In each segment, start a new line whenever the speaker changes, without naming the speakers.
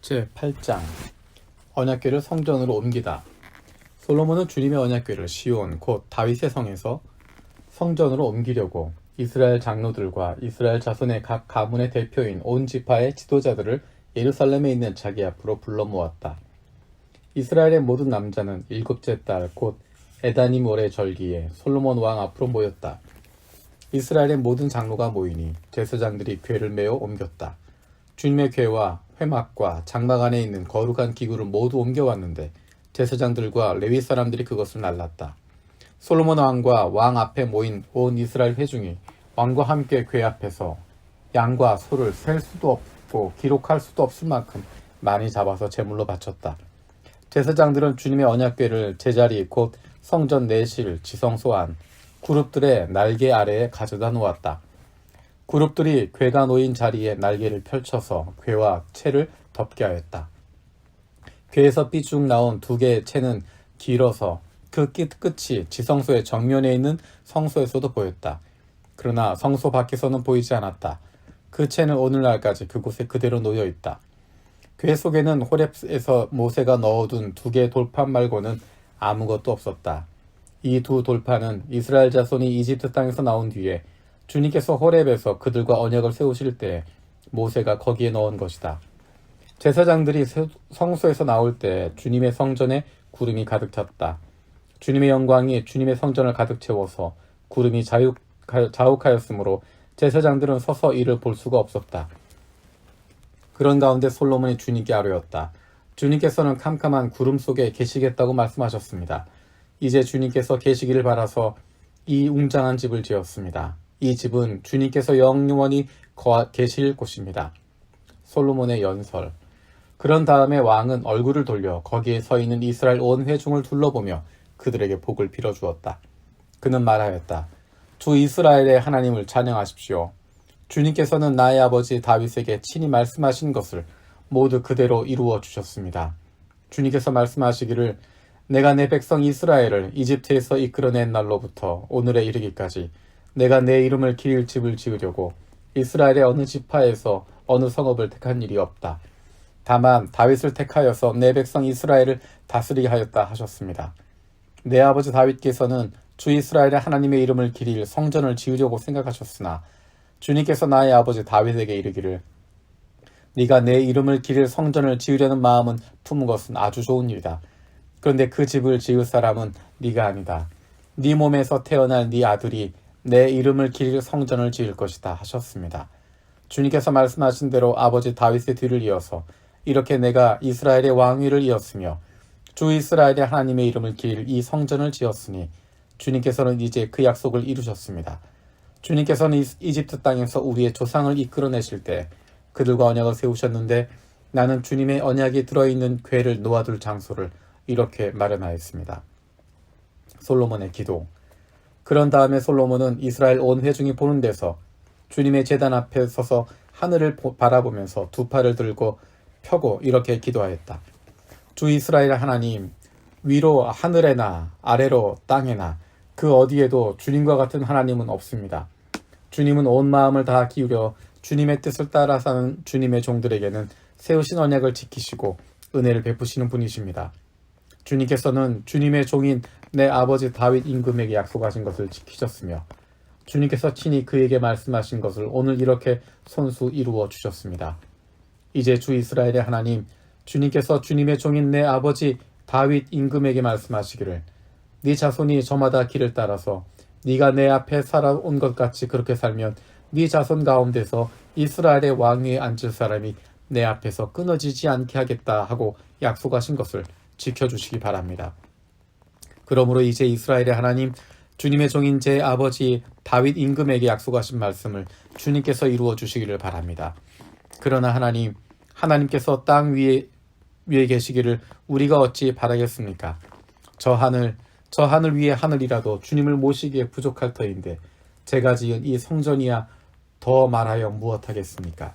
제8장 언약궤를 성전으로 옮기다. 솔로몬은 주님의 언약궤를 시온 곧 다윗의 성에서 성전으로 옮기려고 이스라엘 장로들과 이스라엘 자손의 각 가문의 대표인 온 지파의 지도자들을 예루살렘에 있는 자기 앞으로 불러 모았다. 이스라엘의 모든 남자는 일곱째 달 곧 에다님 월의 절기에 솔로몬 왕 앞으로 모였다. 이스라엘의 모든 장로가 모이니 제사장들이 궤를 메어 옮겼다. 주님의 궤와 회막과 장막 안에 있는 거룩한 기구를 모두 옮겨왔는데 제사장들과 레위 사람들이 그것을 날랐다. 솔로몬 왕과 왕 앞에 모인 온 이스라엘 회중이 왕과 함께 궤 앞에서 양과 소를 셀 수도 없고 기록할 수도 없을 만큼 많이 잡아서 제물로 바쳤다. 제사장들은 주님의 언약궤를 제자리 곧 성전 내실 지성소 안 그룹들의 날개 아래에 가져다 놓았다. 그룹들이 궤가 놓인 자리에 날개를 펼쳐서 궤와 채를 덮게 하였다. 궤에서 삐쭉 나온 두 개의 채는 길어서 그 끝이 지성소의 정면에 있는 성소에서도 보였다. 그러나 성소 밖에서는 보이지 않았다. 그 채는 오늘날까지 그곳에 그대로 놓여 있다. 궤 속에는 호렙에서 모세가 넣어둔 두 개의 돌판 말고는 아무것도 없었다. 이 두 돌판은 이스라엘 자손이 이집트 땅에서 나온 뒤에 주님께서 호렙에서 그들과 언약을 세우실 때 모세가 거기에 넣은 것이다. 제사장들이 성소에서 나올 때 주님의 성전에 구름이 가득 찼다. 주님의 영광이 주님의 성전을 가득 채워서 구름이 자욱하였으므로 제사장들은 서서 이를 볼 수가 없었다. 그런 가운데 솔로몬이 주님께 아뢰었다. 주님께서는 캄캄한 구름 속에 계시겠다고 말씀하셨습니다. 이제 주님께서 계시기를 바라서 이 웅장한 집을 지었습니다. 이 집은 주님께서 영원히 계실 곳입니다. 솔로몬의 연설. 그런 다음에 왕은 얼굴을 돌려 거기에 서 있는 이스라엘 온 회중을 둘러보며 그들에게 복을 빌어주었다. 그는 말하였다. 주 이스라엘의 하나님을 찬양하십시오. 주님께서는 나의 아버지 다윗에게 친히 말씀하신 것을 모두 그대로 이루어 주셨습니다. 주님께서 말씀하시기를 내가 내 백성 이스라엘을 이집트에서 이끌어낸 날로부터 오늘에 이르기까지 내가 내 이름을 기릴 집을 지으려고 이스라엘의 어느 지파에서 어느 성읍을 택한 일이 없다. 다만 다윗을 택하여서 내 백성 이스라엘을 다스리게 하였다 하셨습니다. 내 아버지 다윗께서는 주 이스라엘의 하나님의 이름을 기릴 성전을 지으려고 생각하셨으나 주님께서 나의 아버지 다윗에게 이르기를 네가 내 이름을 기릴 성전을 지으려는 마음은 품은 것은 아주 좋은 일이다. 그런데 그 집을 지을 사람은 네가 아니다. 네 몸에서 태어날 네 아들이 내 이름을 기릴 성전을 지을 것이다 하셨습니다. 주님께서 말씀하신 대로 아버지 다윗의 뒤를 이어서 이렇게 내가 이스라엘의 왕위를 이었으며 주 이스라엘의 하나님의 이름을 기릴 이 성전을 지었으니 주님께서는 이제 그 약속을 이루셨습니다. 주님께서는 이집트 땅에서 우리의 조상을 이끌어내실 때 그들과 언약을 세우셨는데 나는 주님의 언약이 들어있는 궤를 놓아둘 장소를 이렇게 마련하였습니다. 솔로몬의 기도. 그런 다음에 솔로몬은 이스라엘 온 회중이 보는 데서 주님의 제단 앞에 서서 하늘을 바라보면서 두 팔을 들고 펴고 이렇게 기도하였다. 주 이스라엘 하나님, 위로 하늘에나 아래로 땅에나 그 어디에도 주님과 같은 하나님은 없습니다. 주님은 온 마음을 다 기울여 주님의 뜻을 따라 사는 주님의 종들에게는 세우신 언약을 지키시고 은혜를 베푸시는 분이십니다. 주님께서는 주님의 종인 내 아버지 다윗 임금에게 약속하신 것을 지키셨으며 주님께서 친히 그에게 말씀하신 것을 오늘 이렇게 손수 이루어 주셨습니다. 이제 주 이스라엘의 하나님, 주님께서 주님의 종인 내 아버지 다윗 임금에게 말씀하시기를 네 자손이 저마다 길을 따라서 네가 내 앞에 살아온 것 같이 그렇게 살면 네 자손 가운데서 이스라엘의 왕위에 앉을 사람이 내 앞에서 끊어지지 않게 하겠다 하고 약속하신 것을 지켜주시기 바랍니다. 그러므로 이제 이스라엘의 하나님, 주님의 종인 제 아버지 다윗 임금에게 약속하신 말씀을 주님께서 이루어 주시기를 바랍니다. 그러나 하나님께서 땅 위에 계시기를 우리가 어찌 바라겠습니까? 저 하늘 위에 하늘이라도 주님을 모시기에 부족할 터인데 제가 지은 이 성전이야 더 말하여 무엇하겠습니까?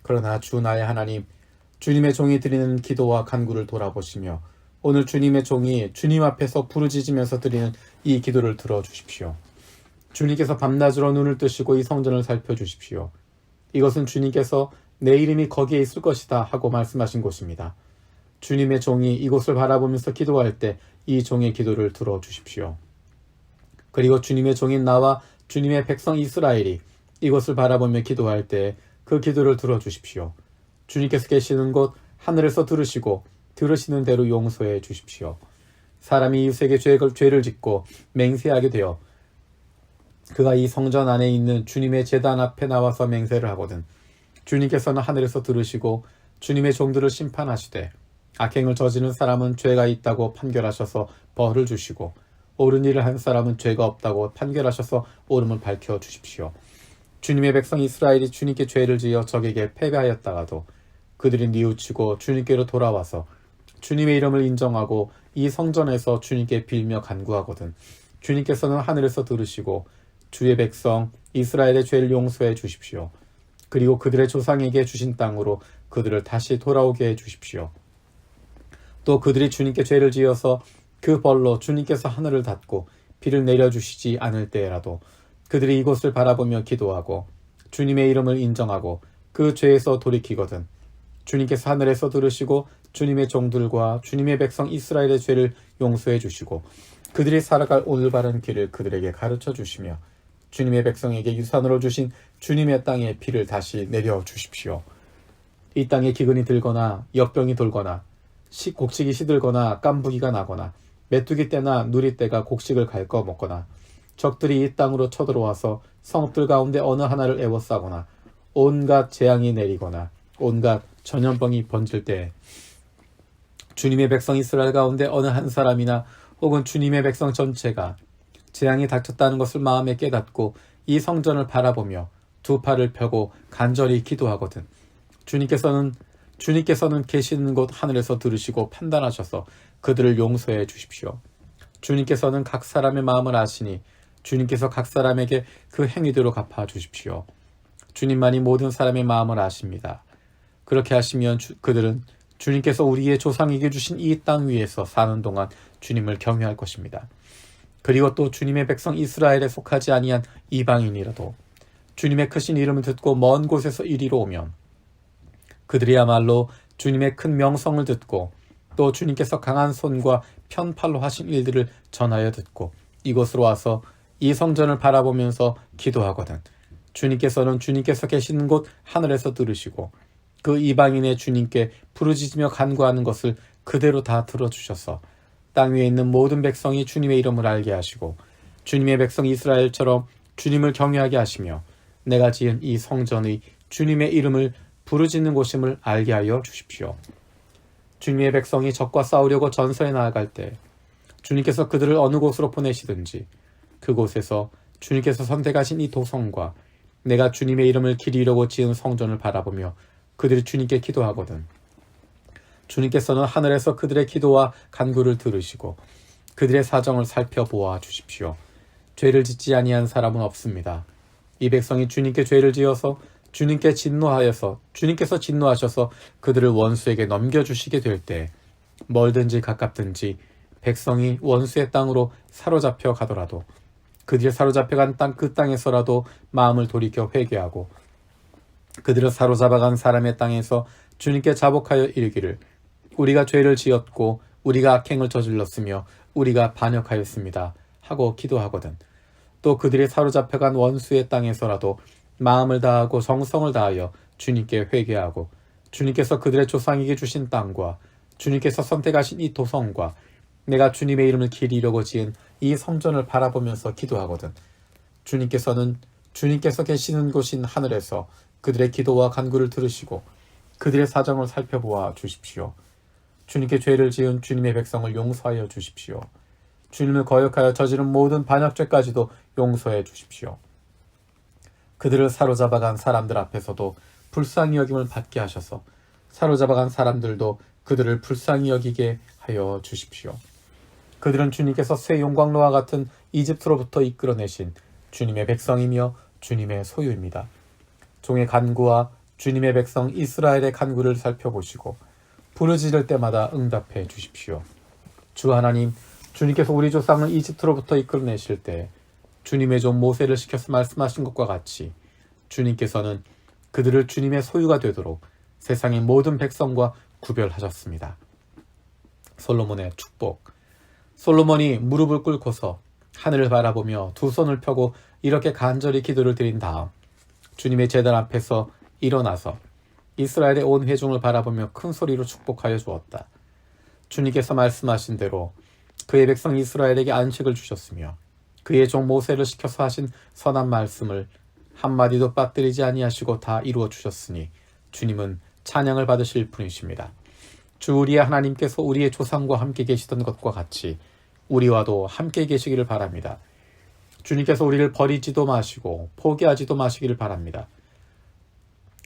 그러나 주 나의 하나님, 주님의 종이 드리는 기도와 간구를 돌아보시며 오늘 주님의 종이 주님 앞에서 부르짖으면서 드리는 이 기도를 들어주십시오. 주님께서 밤낮으로 눈을 뜨시고 이 성전을 살펴주십시오. 이것은 주님께서 내 이름이 거기에 있을 것이다 하고 말씀하신 곳입니다. 주님의 종이 이곳을 바라보면서 기도할 때 이 종의 기도를 들어주십시오. 그리고 주님의 종인 나와 주님의 백성 이스라엘이 이곳을 바라보며 기도할 때 그 기도를 들어주십시오. 주님께서 계시는 곳 하늘에서 들으시고 들으시는 대로 용서해 주십시오. 사람이 이웃에게 죄를 짓고 맹세하게 되어 그가 이 성전 안에 있는 주님의 제단 앞에 나와서 맹세를 하거든 주님께서는 하늘에서 들으시고 주님의 종들을 심판하시되 악행을 저지른 사람은 죄가 있다고 판결하셔서 벌을 주시고 옳은 일을 한 사람은 죄가 없다고 판결하셔서 옳음을 밝혀 주십시오. 주님의 백성 이스라엘이 주님께 죄를 지어 적에게 패배하였다가도 그들이 뉘우치고 주님께로 돌아와서 주님의 이름을 인정하고 이 성전에서 주님께 빌며 간구하거든 주님께서는 하늘에서 들으시고 주의 백성 이스라엘의 죄를 용서해 주십시오. 그리고 그들의 조상에게 주신 땅으로 그들을 다시 돌아오게 해 주십시오. 또 그들이 주님께 죄를 지어서 그 벌로 주님께서 하늘을 닫고 비를 내려주시지 않을 때라도 그들이 이곳을 바라보며 기도하고 주님의 이름을 인정하고 그 죄에서 돌이키거든 주님께서 하늘에서 들으시고 주님의 종들과 주님의 백성 이스라엘의 죄를 용서해 주시고 그들이 살아갈 올바른 길을 그들에게 가르쳐 주시며 주님의 백성에게 유산으로 주신 주님의 땅에 비를 다시 내려 주십시오. 이 땅에 기근이 들거나 역병이 돌거나 곡식이 시들거나 깐부기가 나거나 메뚜기 떼나 누리 떼가 곡식을 갈거 먹거나 적들이 이 땅으로 쳐들어와서 성읍들 가운데 어느 하나를 에워싸거나 온갖 재앙이 내리거나 온갖 전염병이 번질 때 주님의 백성 이스라엘 가운데 어느 한 사람이나 혹은 주님의 백성 전체가 재앙이 닥쳤다는 것을 마음에 깨닫고 이 성전을 바라보며 두 팔을 펴고 간절히 기도하거든 주님께서는 계시는 곳 하늘에서 들으시고 판단하셔서 그들을 용서해 주십시오. 주님께서는 각 사람의 마음을 아시니 주님께서 각 사람에게 그 행위대로 갚아 주십시오. 주님만이 모든 사람의 마음을 아십니다. 그렇게 하시면 그들은 주님께서 우리의 조상에게 주신 이 땅 위에서 사는 동안 주님을 경외할 것입니다. 그리고 또 주님의 백성 이스라엘에 속하지 아니한 이방인이라도 주님의 크신 이름을 듣고 먼 곳에서 이리로 오면 그들이야말로 주님의 큰 명성을 듣고 또 주님께서 강한 손과 편팔로 하신 일들을 전하여 듣고 이곳으로 와서 이 성전을 바라보면서 기도하거든 주님께서는 주님께서 계시는 곳 하늘에서 들으시고 그 이방인의 주님께 부르짖으며 간구하는 것을 그대로 다 들어주셔서 땅 위에 있는 모든 백성이 주님의 이름을 알게 하시고 주님의 백성 이스라엘처럼 주님을 경외하게 하시며 내가 지은 이 성전의 주님의 이름을 부르짖는 곳임을 알게 하여 주십시오. 주님의 백성이 적과 싸우려고 전서에 나아갈 때 주님께서 그들을 어느 곳으로 보내시든지 그곳에서 주님께서 선택하신 이 도성과 내가 주님의 이름을 기리려고 지은 성전을 바라보며 그들이 주님께 기도하거든 주님께서는 하늘에서 그들의 기도와 간구를 들으시고 그들의 사정을 살펴보아 주십시오. 죄를 짓지 아니한 사람은 없습니다. 이 백성이 주님께 죄를 지어서 주님께서 진노하셔서 그들을 원수에게 넘겨주시게 될 때 멀든지 가깝든지 백성이 원수의 땅으로 사로잡혀 가더라도 그들이 사로잡혀간 그 땅에서라도 마음을 돌이켜 회개하고 그들을 사로잡아간 사람의 땅에서 주님께 자복하여 이르기를 우리가 죄를 지었고 우리가 악행을 저질렀으며 우리가 반역하였습니다 하고 기도하거든 또 그들이 사로잡혀간 원수의 땅에서라도 마음을 다하고 정성을 다하여 주님께 회개하고 주님께서 그들의 조상에게 주신 땅과 주님께서 선택하신 이 도성과 내가 주님의 이름을 기리려고 지은 이 성전을 바라보면서 기도하거든 주님께서 계시는 곳인 하늘에서 그들의 기도와 간구를 들으시고 그들의 사정을 살펴보아 주십시오. 주님께 죄를 지은 주님의 백성을 용서하여 주십시오. 주님을 거역하여 저지른 모든 반역죄까지도 용서해 주십시오. 그들을 사로잡아간 사람들 앞에서도 불쌍히 여김을 받게 하셔서 사로잡아간 사람들도 그들을 불쌍히 여기게 하여 주십시오. 그들은 주님께서 새 용광로와 같은 이집트로부터 이끌어내신 주님의 백성이며 주님의 소유입니다. 종의 간구와 주님의 백성 이스라엘의 간구를 살펴보시고 부르짖을 때마다 응답해 주십시오. 주 하나님, 주님께서 우리 조상을 이집트로부터 이끌어내실 때 주님의 종 모세를 시켜서 말씀하신 것과 같이 주님께서는 그들을 주님의 소유가 되도록 세상의 모든 백성과 구별하셨습니다. 솔로몬의 축복. 솔로몬이 무릎을 꿇고서 하늘을 바라보며 두 손을 펴고 이렇게 간절히 기도를 드린 다음 주님의 제단 앞에서 일어나서 이스라엘의 온 회중을 바라보며 큰 소리로 축복하여 주었다. 주님께서 말씀하신 대로 그의 백성 이스라엘에게 안식을 주셨으며 그의 종 모세를 시켜서 하신 선한 말씀을 한마디도 빠뜨리지 아니하시고 다 이루어 주셨으니 주님은 찬양을 받으실 분이십니다. 주 우리의 하나님께서 우리의 조상과 함께 계시던 것과 같이 우리와도 함께 계시기를 바랍니다. 주님께서 우리를 버리지도 마시고 포기하지도 마시기를 바랍니다.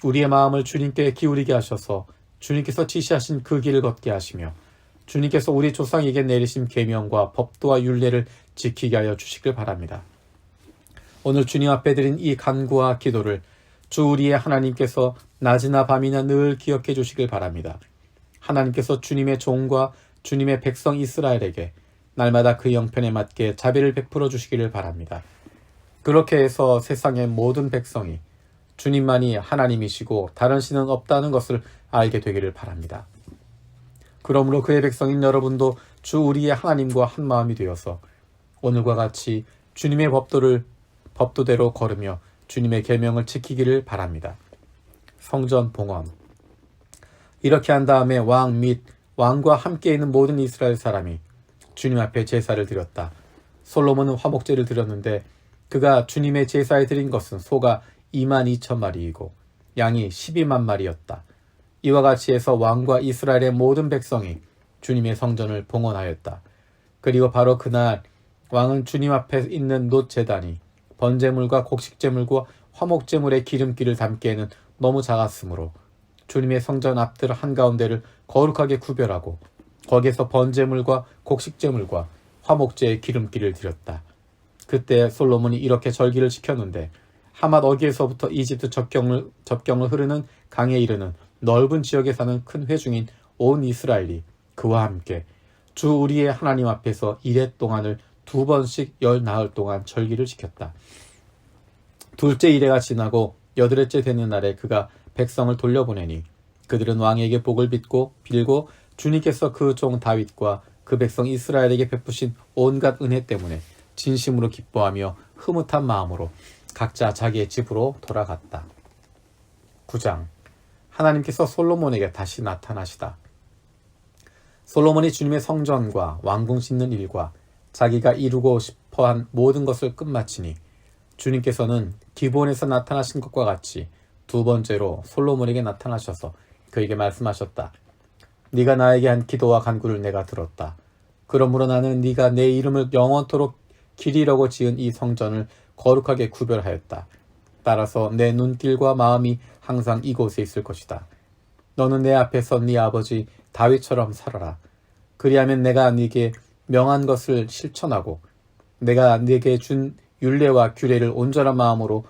우리의 마음을 주님께 기울이게 하셔서 주님께서 지시하신 그 길을 걷게 하시며 주님께서 우리 조상에게 내리신 계명과 법도와 율례를 지키게 하여 주시길 바랍니다. 오늘 주님 앞에 드린 이 간구와 기도를 주 우리의 하나님께서 낮이나 밤이나 늘 기억해 주시길 바랍니다. 하나님께서 주님의 종과 주님의 백성 이스라엘에게 날마다 그 형편에 맞게 자비를 베풀어 주시기를 바랍니다. 그렇게 해서 세상의 모든 백성이 주님만이 하나님이시고 다른 신은 없다는 것을 알게 되기를 바랍니다. 그러므로 그의 백성인 여러분도 주 우리의 하나님과 한 마음이 되어서 오늘과 같이 주님의 법도대로 걸으며 주님의 계명을 지키기를 바랍니다. 성전 봉헌. 이렇게 한 다음에 왕 및 왕과 함께 있는 모든 이스라엘 사람이 주님 앞에 제사를 드렸다. 솔로몬은 화목제를 드렸는데 그가 주님의 제사에 드린 것은 소가 22,000마리이고 양이 12만 마리였다. 이와 같이 해서 왕과 이스라엘의 모든 백성이 주님의 성전을 봉헌하였다. 그리고 바로 그날 왕은 주님 앞에 있는 놋 제단이 번제물과 곡식제물과 화목제물의 기름기를 담기에는 너무 작았으므로 주님의 성전 앞들 한가운데를 거룩하게 구별하고 거기에서 번제물과 곡식제물과 화목제의 기름기를 드렸다. 그때 솔로몬이 이렇게 절기를 지켰는데 하맛 어귀에서부터 이집트 접경을 흐르는 강에 이르는 넓은 지역에 사는 큰 회중인 온 이스라엘이 그와 함께 주 우리의 하나님 앞에서 이레 동안을 2번씩 열 나흘 동안 절기를 지켰다. 둘째 이레가 지나고 여덟째 되는 날에 그가 백성을 돌려보내니 그들은 왕에게 복을 빌고 주님께서 그 종 다윗과 그 백성 이스라엘에게 베푸신 온갖 은혜 때문에 진심으로 기뻐하며 흐뭇한 마음으로 각자 자기의 집으로 돌아갔다. 9장. 하나님께서 솔로몬에게 다시 나타나시다. 솔로몬이 주님의 성전과 왕궁 짓는 일과 자기가 이루고 싶어한 모든 것을 끝마치니 주님께서는 기본에서 나타나신 것과 같이 두 번째로 솔로몬에게 나타나셔서 그에게 말씀하셨다. 네가 나에게 한 기도와 간구를 내가 들었다. 그러므로 나는 네가 내 이름을 영원토록 기리려고 지은 이 성전을 거룩하게 구별하였다. 따라서 내 눈길과 마음이 항상 이곳에 있을 것이다. 너는 내 앞에서 네 아버지 다윗처럼 살아라. 그리하면 내가 네게 명한 것을 실천하고 내가 네게 준 율례와 규례를 온전한 마음으로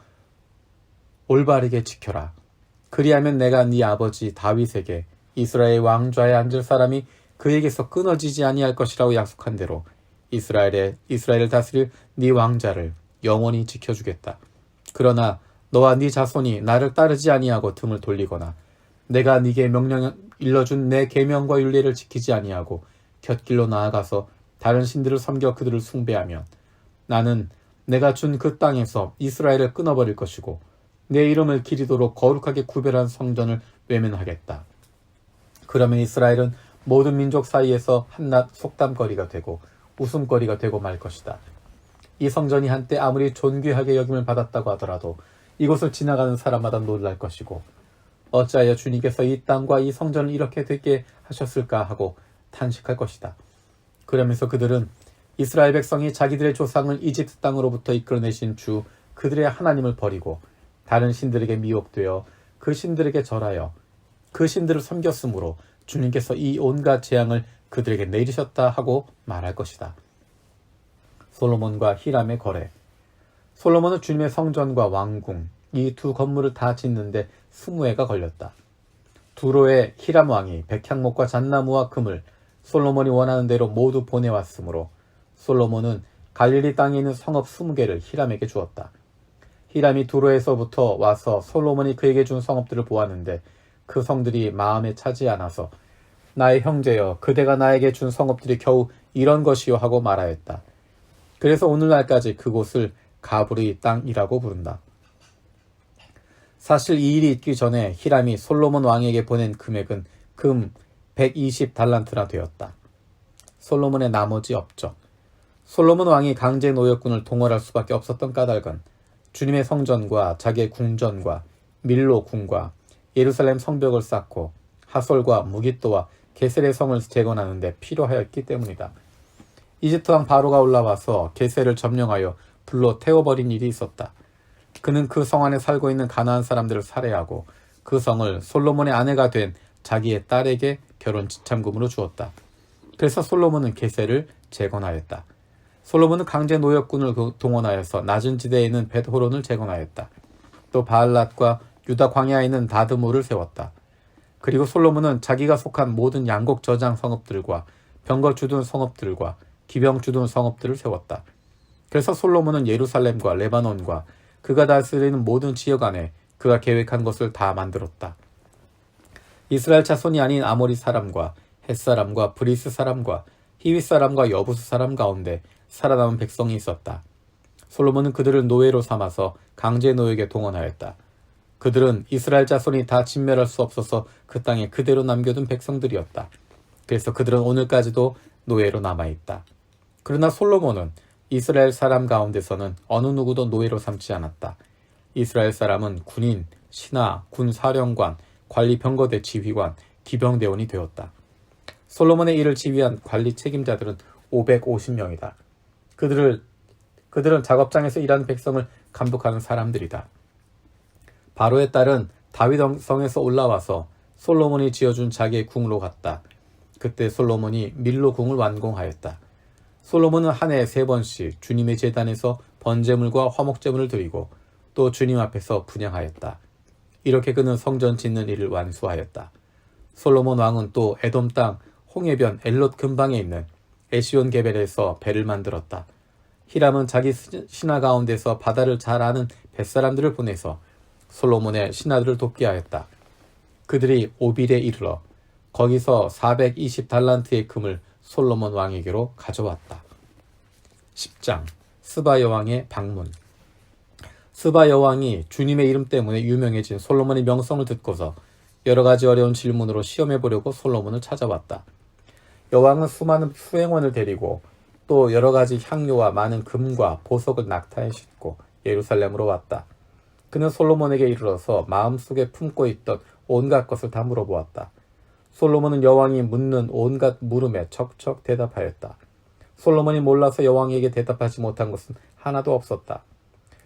올바르게 지켜라. 그리하면 내가 네 아버지 다윗에게 이스라엘 왕좌에 앉을 사람이 그에게서 끊어지지 아니할 것이라고 약속한 대로 이스라엘을 다스릴 네 왕자를 영원히 지켜주겠다. 그러나 너와 네 자손이 나를 따르지 아니하고 등을 돌리거나 내가 네게 명령 일러준 내 계명과 율례를 지키지 아니하고 곁길로 나아가서 다른 신들을 섬겨 그들을 숭배하면 나는 내가 준 그 땅에서 이스라엘을 끊어버릴 것이고 내 이름을 기리도록 거룩하게 구별한 성전을 외면하겠다. 그러면 이스라엘은 모든 민족 사이에서 한낱 속담거리가 되고 웃음거리가 되고 말 것이다. 이 성전이 한때 아무리 존귀하게 여김을 받았다고 하더라도 이곳을 지나가는 사람마다 놀랄 것이고 어찌하여 주님께서 이 땅과 이 성전을 이렇게 되게 하셨을까 하고 탄식할 것이다. 그러면서 그들은 이스라엘 백성이 자기들의 조상을 이집트 땅으로부터 이끌어내신 주 그들의 하나님을 버리고 다른 신들에게 미혹되어 그 신들에게 절하여 그 신들을 섬겼으므로 주님께서 이 온갖 재앙을 그들에게 내리셨다 하고 말할 것이다. 솔로몬과 히람의 거래. 솔로몬은 주님의 성전과 왕궁 이 두 건물을 다 짓는데 20해가 걸렸다. 두로의 히람 왕이 백향목과 잣나무와 금을 솔로몬이 원하는 대로 모두 보내왔으므로 솔로몬은 갈릴리 땅에 있는 성읍 20개를 히람에게 주었다. 히람이 두로에서부터 와서 솔로몬이 그에게 준 성읍들을 보았는데 그 성들이 마음에 차지 않아서 나의 형제여 그대가 나에게 준 성읍들이 겨우 이런 것이요 하고 말하였다. 그래서 오늘날까지 그곳을 가브리 땅이라고 부른다. 사실 이 일이 있기 전에 히람이 솔로몬 왕에게 보낸 금액은 금 120달란트나 되었다. 솔로몬의 나머지 업적. 솔로몬 왕이 강제 노역군을 동원할 수밖에 없었던 까닭은 주님의 성전과 자기의 궁전과 밀로 궁과 예루살렘 성벽을 쌓고 하솔과 무깃도와 게셀의 성을 재건하는 데 필요하였기 때문이다. 이집트 왕 바로가 올라와서 게셀을 점령하여 불로 태워버린 일이 있었다. 그는 그 성 안에 살고 있는 가나안 사람들을 살해하고 그 성을 솔로몬의 아내가 된 자기의 딸에게 결혼 지참금으로 주었다. 그래서 솔로몬은 게셀을 재건하였다. 솔로몬은 강제 노역군을 동원하여서 낮은 지대에 있는 벳호론을 재건하였다. 또 바알랏과 유다 광야에 있는 다드모를 세웠다. 그리고 솔로몬은 자기가 속한 모든 양곡 저장 성읍들과 병거 주둔 성읍들과 기병 주둔 성읍들을 세웠다. 그래서 솔로몬은 예루살렘과 레바논과 그가 다스리는 모든 지역 안에 그가 계획한 것을 다 만들었다. 이스라엘 자손이 아닌 아모리 사람과 헷 사람과 브리스 사람과 히윗 사람과 여부스 사람 가운데 살아남은 백성이 있었다. 솔로몬은 그들을 노예로 삼아서 강제 노역에 동원하였다. 그들은 이스라엘 자손이 다 진멸할 수 없어서 그 땅에 그대로 남겨둔 백성들이었다. 그래서 그들은 오늘까지도 노예로 남아있다. 그러나 솔로몬은 이스라엘 사람 가운데서는 어느 누구도 노예로 삼지 않았다. 이스라엘 사람은 군인, 신하, 군사령관, 관리 병거대 지휘관, 기병대원이 되었다. 솔로몬의 일을 지휘한 관리 책임자들은 550명이다. 그들은 작업장에서 일하는 백성을 감독하는 사람들이다. 바로의 딸은 다윗 성에서 올라와서 솔로몬이 지어준 자기의 궁으로 갔다. 그때 솔로몬이 밀로 궁을 완공하였다. 솔로몬은 한 해에 3번씩 주님의 제단에서 번제물과 화목제물을 드리고 또 주님 앞에서 분향하였다. 이렇게 그는 성전 짓는 일을 완수하였다. 솔로몬 왕은 또 에돔 땅 홍해변 엘롯 근방에 있는 에시온 게벨에서 배를 만들었다. 히람은 자기 신하 가운데서 바다를 잘 아는 뱃사람들을 보내서 솔로몬의 신하들을 돕게 하였다. 그들이 오빌에 이르러 거기서 420달란트의 금을 솔로몬 왕에게로 가져왔다. 10장 스바 여왕의 방문. 스바 여왕이 주님의 이름 때문에 유명해진 솔로몬의 명성을 듣고서 여러 가지 어려운 질문으로 시험해보려고 솔로몬을 찾아왔다. 여왕은 수많은 수행원을 데리고 또 여러 가지 향료와 많은 금과 보석을 낙타에 싣고 예루살렘으로 왔다. 그는 솔로몬에게 이르러서 마음속에 품고 있던 온갖 것을 다 물어보았다. 솔로몬은 여왕이 묻는 온갖 물음에 척척 대답하였다. 솔로몬이 몰라서 여왕에게 대답하지 못한 것은 하나도 없었다.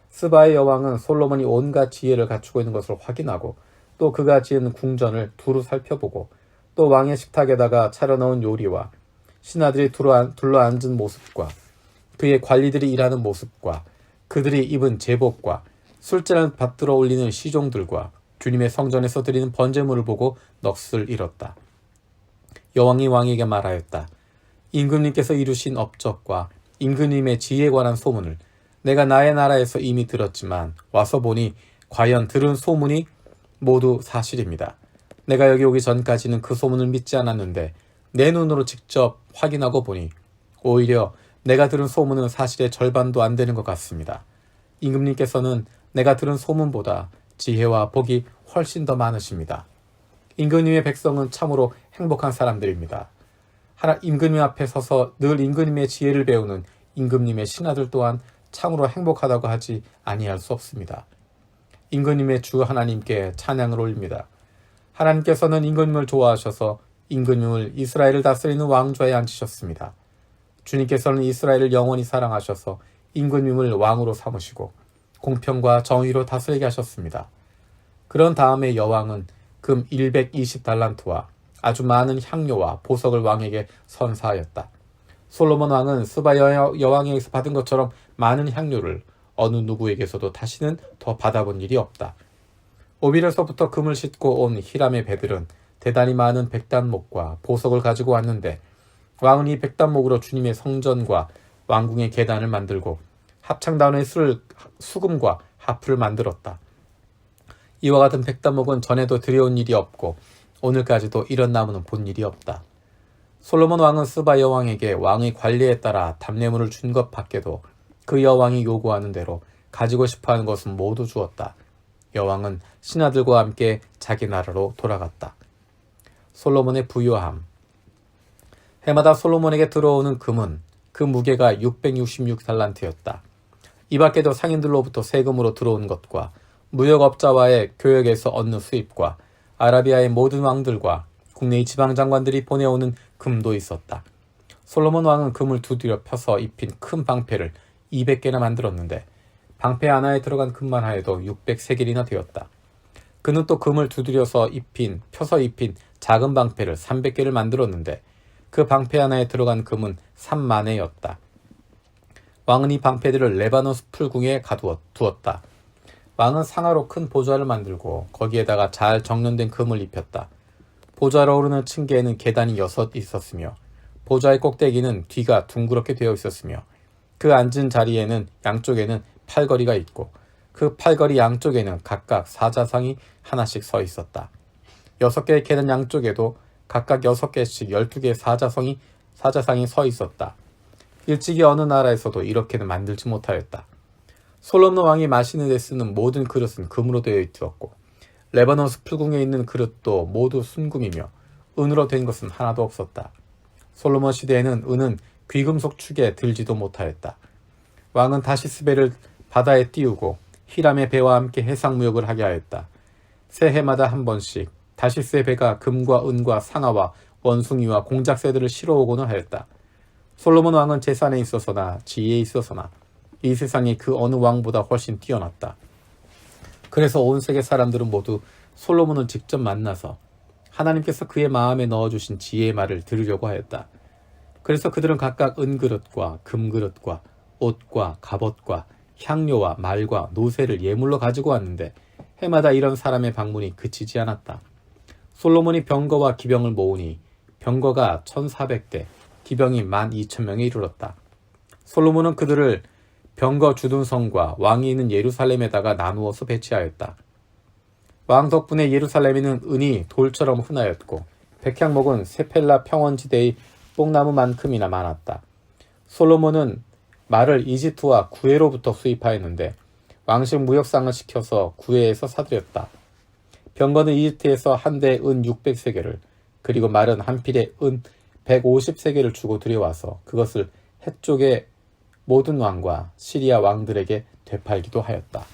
스바의 여왕은 솔로몬이 온갖 지혜를 갖추고 있는 것을 확인하고 또 그가 지은 궁전을 두루 살펴보고 또 왕의 식탁에다가 차려놓은 요리와 신하들이 둘러앉은 모습과 그의 관리들이 일하는 모습과 그들이 입은 제복과 술잔을 받들어 올리는 시종들과 주님의 성전에서 드리는 번제물을 보고 넋을 잃었다. 여왕이 왕에게 말하였다. 임금님께서 이루신 업적과 임금님의 지혜에 관한 소문을 내가 나의 나라에서 이미 들었지만 와서 보니 과연 들은 소문이 모두 사실입니다. 내가 여기 오기 전까지는 그 소문을 믿지 않았는데 내 눈으로 직접 확인하고 보니 오히려 내가 들은 소문은 사실의 절반도 안 되는 것 같습니다. 임금님께서는 내가 들은 소문보다 지혜와 복이 훨씬 더 많으십니다. 임금님의 백성은 참으로 행복한 사람들입니다. 임금님 앞에 서서 늘 임금님의 지혜를 배우는 임금님의 신하들 또한 참으로 행복하다고 하지 아니할 수 없습니다. 임금님의 주 하나님께 찬양을 올립니다. 하나님께서는 임금님을 좋아하셔서 임금님을 이스라엘을 다스리는 왕좌에 앉히셨습니다. 주님께서는 이스라엘을 영원히 사랑하셔서 임금님을 왕으로 삼으시고 공평과 정의로 다스리게 하셨습니다. 그런 다음에 여왕은 금 120달란트와 아주 많은 향료와 보석을 왕에게 선사하였다. 솔로몬 왕은 스바 여왕에게서 받은 것처럼 많은 향료를 어느 누구에게서도 다시는 더 받아본 일이 없다. 오빌에서부터 금을 싣고 온 히람의 배들은 대단히 많은 백단목과 보석을 가지고 왔는데 왕은 이 백단목으로 주님의 성전과 왕궁의 계단을 만들고 합창단의 수금과 하프를 만들었다. 이와 같은 백다목은 전에도 들여온 일이 없고 오늘까지도 이런 나무는 본 일이 없다. 솔로몬 왕은 스바 여왕에게 왕의 관리에 따라 답례물을 준 것 밖에도 그 여왕이 요구하는 대로 가지고 싶어하는 것은 모두 주었다. 여왕은 신하들과 함께 자기 나라로 돌아갔다. 솔로몬의 부요함. 해마다 솔로몬에게 들어오는 금은 그 무게가 666달란트였다. 이 밖에도 상인들로부터 세금으로 들어온 것과 무역업자와의 교역에서 얻는 수입과 아라비아의 모든 왕들과 국내의 지방장관들이 보내오는 금도 있었다. 솔로몬 왕은 금을 두드려 펴서 입힌 큰 방패를 200개나 만들었는데 방패 하나에 들어간 금만 하여도 600세겔이나 되었다. 그는 또 금을 두드려서 펴서 입힌 작은 방패를 300개를 만들었는데 그 방패 하나에 들어간 금은 3만회였다. 왕은 이 방패들을 레바논 풀궁에 가두었다. 왕은 상하로 큰 보좌를 만들고 거기에다가 잘 정련된 금을 입혔다. 보좌로 오르는 층계에는 계단이 6 있었으며 보좌의 꼭대기는 뒤가 둥그렇게 되어 있었으며 그 앉은 자리에는 양쪽에는 팔걸이가 있고 그 팔걸이 양쪽에는 각각 사자상이 하나씩 서 있었다. 6개의 계단 양쪽에도 각각 6개씩 12개의 사자상이 서 있었다. 일찍이 어느 나라에서도 이렇게는 만들지 못하였다. 솔로몬 왕이 마시는 데 쓰는 모든 그릇은 금으로 되어 있었고 레바논 풀궁에 있는 그릇도 모두 순금이며 은으로 된 것은 하나도 없었다. 솔로몬 시대에는 은은 귀금속 축에 들지도 못하였다. 왕은 다시스배를 바다에 띄우고 히람의 배와 함께 해상무역을 하게 하였다. 새해마다 한 번씩 다시스의 배가 금과 은과 상아와 원숭이와 공작새들을 실어오고는 하였다. 솔로몬 왕은 재산에 있어서나 지혜에 있어서나 이 세상에 그 어느 왕보다 훨씬 뛰어났다. 그래서 온 세계 사람들은 모두 솔로몬을 직접 만나서 하나님께서 그의 마음에 넣어주신 지혜의 말을 들으려고 하였다. 그래서 그들은 각각 은그릇과 금그릇과 옷과 갑옷과 향료와 말과 노새를 예물로 가지고 왔는데 해마다 이런 사람의 방문이 그치지 않았다. 솔로몬이 병거와 기병을 모으니 병거가 1400대, 기병이 12,000명에 이르렀다. 솔로몬은 그들을 병거 주둔성과 왕이 있는 예루살렘에다가 나누어서 배치하였다. 왕 덕분에 예루살렘에는 은이 돌처럼 흔하였고 백향목은 세펠라 평원지대의 뽕나무만큼이나 많았다. 솔로몬은 말을 이집트와 구해로부터 수입하였는데 왕실 무역상을 시켜서 구해에서 사들였다. 병거는 이집트에서 한 대에 은 600세겔을 그리고 말은 한 필에 은 150세겔을 주고 들여와서 그것을 해쪽의 모든 왕과 시리아 왕들에게 되팔기도 하였다.